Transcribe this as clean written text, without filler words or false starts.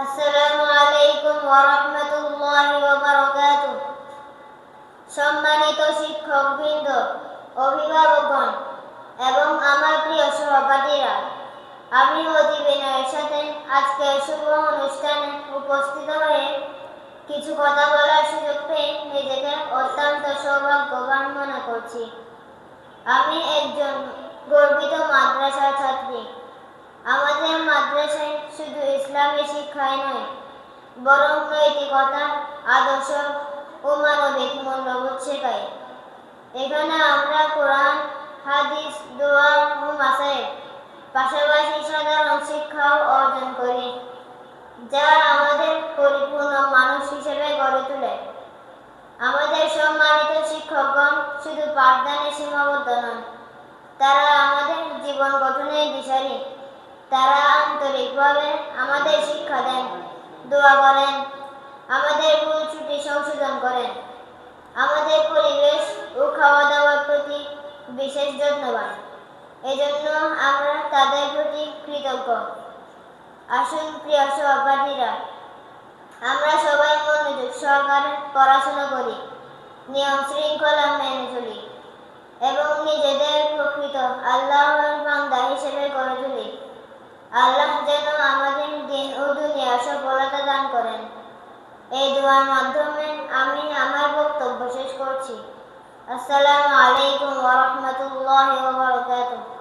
আসসালামু আলাইকুম ওয়া রাহমাতুল্লাহি ওয়া বারাকাতুহু। সম্মানিত শিক্ষকবৃন্দ, অভিভাবকগণ এবং আমার প্রিয় সহপাঠীরা, আমি অতি বিনয়ের সাথে আজকের শুভ অনুষ্ঠানে উপস্থিত হয়ে কিছু কথা বলার সুযোগ পেয়ে নিজেকে অত্যন্ত সৌভাগ্যবান মনে করছি। আমি একজন গর্বিত মাদ্রাসার ছাত্রী। আমাদের মাদ্রাসায় শুধু ইসলামী শিক্ষাই নয়, বরং নৈতিকতা, আদর্শ ও মানবিক মূল্যবোধ শেখায়। এখানে আমরা কোরআন, হাদিস, দোয়া ও মাসায়েল পাশাপাশি সাধারণ শিক্ষাও অর্জন করি, যা আমাদের পরিপূর্ণ মানুষ হিসেবে গড়ে তোলে। আমাদের সম্মানিত শিক্ষকগণ শুধু পাঠদানে সীমাবদ্ধ নন, তারা আমাদের জীবন গঠনের দিশারি। তারা আন্তরিকভাবে আমাদের শিক্ষা দেন, দোয়া করেন, আমাদের ভুল ত্রুটি সংশোধন করেন, আমাদের পরিবেশ ও খাওয়া দাওয়ার প্রতি বিশেষ যত্নবান। এজন্য আমরা তাদের প্রতি কৃতজ্ঞ। আসুন প্রিয় সহপাঠীরা, আমরা সবাই মনোযোগ সহকারে পড়াশোনা করি, নিয়ম শৃঙ্খলা মেনে চলি এবং নিজেদের প্রকৃত আল্লাহর বান্দা হিসেবে গড়ে তুলি। আল্লাহ যেন আমাদের দিন ও দুনিয়ার সফলতা দান করেন। এই দোয়ার মাধ্যমে আমি আমার বক্তব্য শেষ করছি। আসসালামু আলাইকুম ওয়া রাহমাতুল্লাহি ওয়া বারাকাতুহু।